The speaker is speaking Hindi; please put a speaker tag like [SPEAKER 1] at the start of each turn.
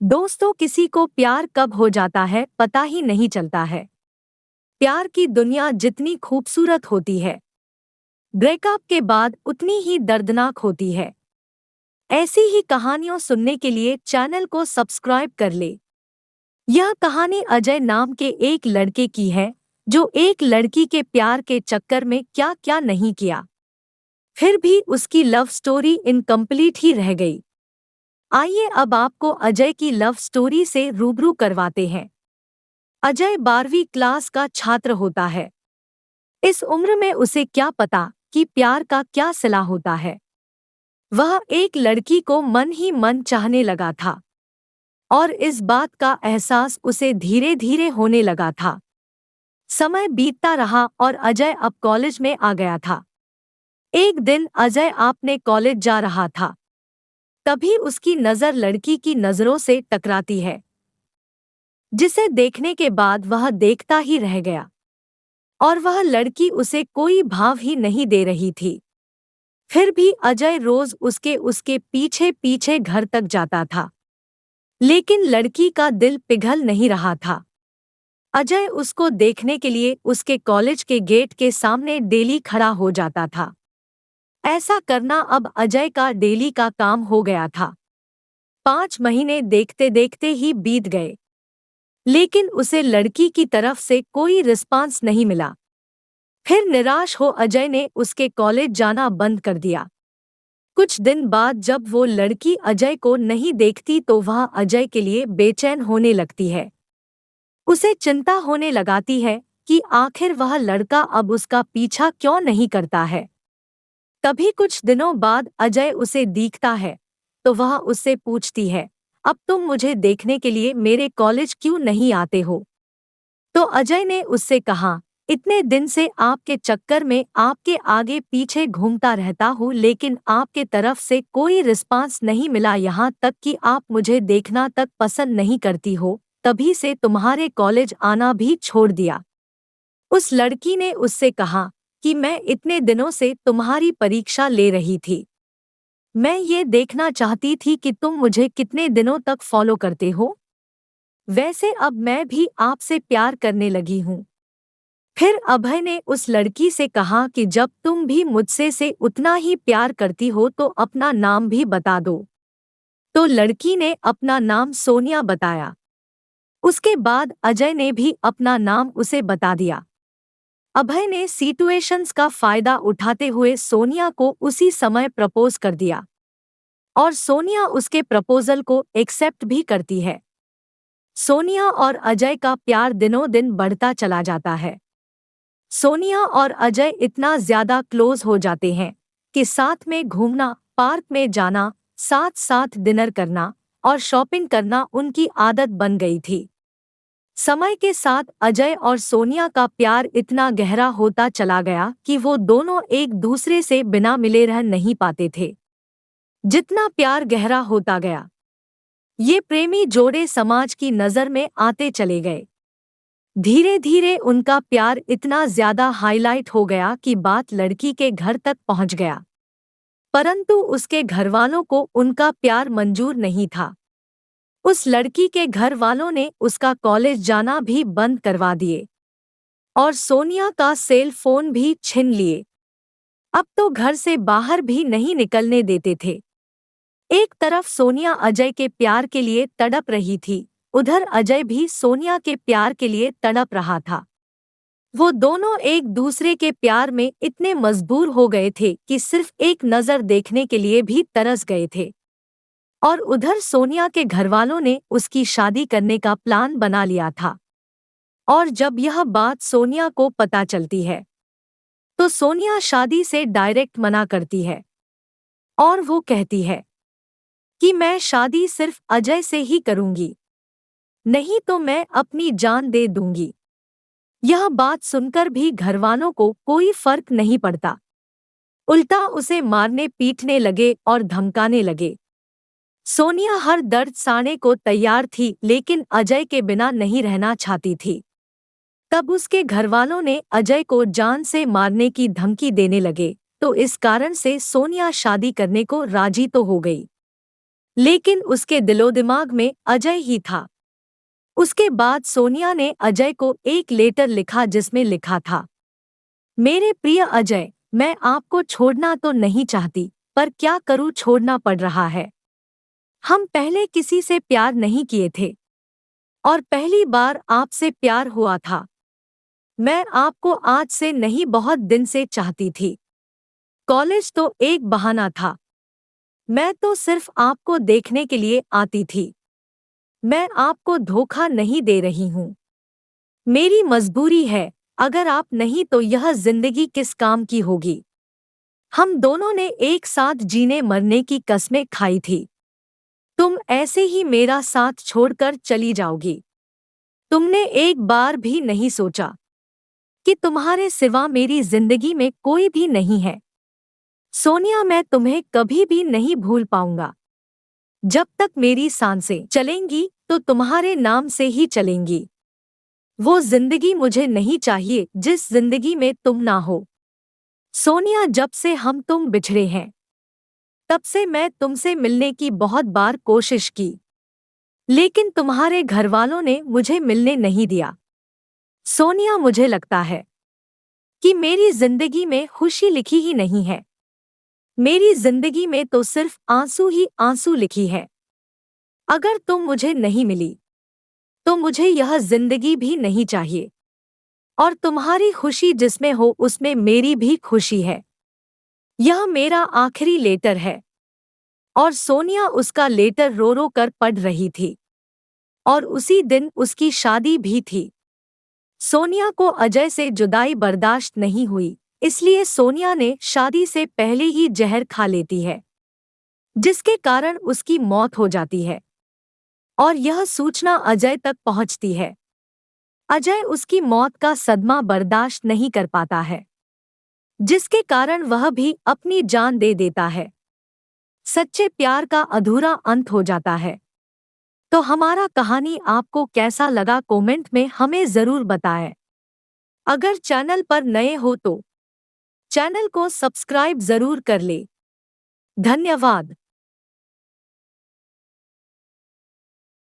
[SPEAKER 1] दोस्तों, किसी को प्यार कब हो जाता है पता ही नहीं चलता है। प्यार की दुनिया जितनी खूबसूरत होती है, ब्रेकअप के बाद उतनी ही दर्दनाक होती है। ऐसी ही कहानियों सुनने के लिए चैनल को सब्सक्राइब कर ले। यह कहानी अजय नाम के एक लड़के की है, जो एक लड़की के प्यार के चक्कर में क्या क्या नहीं किया, फिर भी उसकी लव स्टोरी इनकम्प्लीट ही रह गई। आइए अब आपको अजय की लव स्टोरी से रूबरू करवाते हैं। अजय 12वीं क्लास का छात्र होता है। इस उम्र में उसे क्या पता कि प्यार का क्या सिला होता है। वह एक लड़की को मन ही मन चाहने लगा था और इस बात का एहसास उसे धीरे धीरे होने लगा था। समय बीतता रहा और अजय अब कॉलेज में आ गया था। एक दिन अजय अपने कॉलेज जा रहा था, तभी उसकी नज़र लड़की की नज़रों से टकराती है, जिसे देखने के बाद वह देखता ही रह गया। और वह लड़की उसे कोई भाव ही नहीं दे रही थी। फिर भी अजय रोज उसके उसके पीछे पीछे घर तक जाता था, लेकिन लड़की का दिल पिघल नहीं रहा था। अजय उसको देखने के लिए उसके कॉलेज के गेट के सामने डेली खड़ा हो जाता था। ऐसा करना अब अजय का डेली का काम हो गया था। 5 महीने देखते देखते ही बीत गए, लेकिन उसे लड़की की तरफ से कोई रिस्पांस नहीं मिला। फिर निराश हो अजय ने उसके कॉलेज जाना बंद कर दिया। कुछ दिन बाद जब वो लड़की अजय को नहीं देखती तो वह अजय के लिए बेचैन होने लगती है। उसे चिंता होने लगाती है कि आखिर वह लड़का अब उसका पीछा क्यों नहीं करता है। तभी कुछ दिनों बाद अजय उसे दिखता है, तो वह उससे पूछती है, अब तुम मुझे देखने के लिए मेरे कॉलेज क्यों नहीं आते हो? तो अजय ने उससे कहा, इतने दिन से आपके चक्कर में आपके आगे पीछे घूमता रहता हूँ, लेकिन आपके तरफ से कोई रिस्पांस नहीं मिला, यहाँ तक कि आप मुझे देखना तक पसंद नहीं करती हो, तभी से तुम्हारे कॉलेज आना भी छोड़ दिया। उस लड़की ने उससे कहा कि मैं इतने दिनों से तुम्हारी परीक्षा ले रही थी। मैं ये देखना चाहती थी कि तुम मुझे कितने दिनों तक फॉलो करते हो। वैसे अब मैं भी आपसे प्यार करने लगी हूँ। फिर अभय ने उस लड़की से कहा कि जब तुम भी मुझसे से उतना ही प्यार करती हो तो अपना नाम भी बता दो। तो लड़की ने अपना नाम सोनिया बताया। उसके बाद अजय ने भी अपना नाम उसे बता दिया। अभय ने सिचुएशंस का फायदा उठाते हुए सोनिया को उसी समय प्रपोज कर दिया और सोनिया उसके प्रपोजल को एक्सेप्ट भी करती है। सोनिया और अजय का प्यार दिनों दिन बढ़ता चला जाता है। सोनिया और अजय इतना ज्यादा क्लोज हो जाते हैं कि साथ में घूमना, पार्क में जाना, साथ साथ डिनर करना और शॉपिंग करना उनकी आदत बन गई थी। समय के साथ अजय और सोनिया का प्यार इतना गहरा होता चला गया कि वो दोनों एक दूसरे से बिना मिले रह नहीं पाते थे। जितना प्यार गहरा होता गया, ये प्रेमी जोड़े समाज की नज़र में आते चले गए। धीरे धीरे उनका प्यार इतना ज्यादा हाईलाइट हो गया कि बात लड़की के घर तक पहुंच गया, परंतु उसके घरवालों को उनका प्यार मंजूर नहीं था। उस लड़की के घर वालों ने उसका कॉलेज जाना भी बंद करवा दिए और सोनिया का सेल फोन भी छीन लिए। अब तो घर से बाहर भी नहीं निकलने देते थे। एक तरफ सोनिया अजय के प्यार के लिए तड़प रही थी, उधर अजय भी सोनिया के प्यार के लिए तड़प रहा था। वो दोनों एक दूसरे के प्यार में इतने मजबूर हो गए थे कि सिर्फ एक नज़र देखने के लिए भी तरस गए थे। और उधर सोनिया के घरवालों ने उसकी शादी करने का प्लान बना लिया था। और जब यह बात सोनिया को पता चलती है, तो सोनिया शादी से डायरेक्ट मना करती है और वो कहती है कि मैं शादी सिर्फ अजय से ही करूंगी, नहीं तो मैं अपनी जान दे दूंगी। यह बात सुनकर भी घरवालों को कोई फर्क नहीं पड़ता, उल्टा उसे मारने पीटने लगे और धमकाने लगे। सोनिया हर दर्द सहने को तैयार थी, लेकिन अजय के बिना नहीं रहना चाहती थी। तब उसके घरवालों ने अजय को जान से मारने की धमकी देने लगे, तो इस कारण से सोनिया शादी करने को राजी तो हो गई, लेकिन उसके दिलोदिमाग में अजय ही था। उसके बाद सोनिया ने अजय को एक लेटर लिखा जिसमें लिखा था, मेरे प्रिय अजय, मैं आपको छोड़ना तो नहीं चाहती, पर क्या करूं, छोड़ना पड़ रहा है। हम पहले किसी से प्यार नहीं किए थे और पहली बार आपसे प्यार हुआ था। मैं आपको आज से नहीं, बहुत दिन से चाहती थी। कॉलेज तो एक बहाना था। मैं तो सिर्फ आपको देखने के लिए आती थी। मैं आपको धोखा नहीं दे रही हूँ। मेरी मजबूरी है, अगर आप नहीं तो यह जिंदगी किस काम की होगी। हम दोनों ने एक साथ जीने मरने की कस्में खाई थी। तुम ऐसे ही मेरा साथ छोड़कर चली जाओगी। तुमने एक बार भी नहीं सोचा कि तुम्हारे सिवा मेरी जिंदगी में कोई भी नहीं है। सोनिया, मैं तुम्हें कभी भी नहीं भूल पाऊंगा। जब तक मेरी सांसें चलेंगी तो तुम्हारे नाम से ही चलेंगी। वो जिंदगी मुझे नहीं चाहिए जिस जिंदगी में तुम ना हो। सोनिया, जब से हम तुम बिछड़े हैं तब से मैं तुमसे मिलने की बहुत बार कोशिश की, लेकिन तुम्हारे घरवालों ने मुझे मिलने नहीं दिया। सोनिया, मुझे लगता है कि मेरी जिंदगी में खुशी लिखी ही नहीं है। मेरी जिंदगी में तो सिर्फ आंसू ही आंसू लिखी है। अगर तुम मुझे नहीं मिली तो मुझे यह जिंदगी भी नहीं चाहिए। और तुम्हारी खुशी जिसमें हो उसमें मेरी भी खुशी है। यह मेरा आखिरी लेटर है। और सोनिया उसका लेटर रो रो कर पढ़ रही थी। और उसी दिन उसकी शादी भी थी। सोनिया को अजय से जुदाई बर्दाश्त नहीं हुई, इसलिए सोनिया ने शादी से पहले ही जहर खा लेती है, जिसके कारण उसकी मौत हो जाती है। और यह सूचना अजय तक पहुंचती है। अजय उसकी मौत का सदमा बर्दाश्त नहीं कर पाता है, जिसके कारण वह भी अपनी जान दे देता है। सच्चे प्यार का अधूरा अंत हो जाता है। तो हमारा कहानी आपको कैसा लगा, कमेंट में हमें जरूर बताएं। अगर चैनल पर नए हो तो चैनल को सब्सक्राइब जरूर कर ले। धन्यवाद।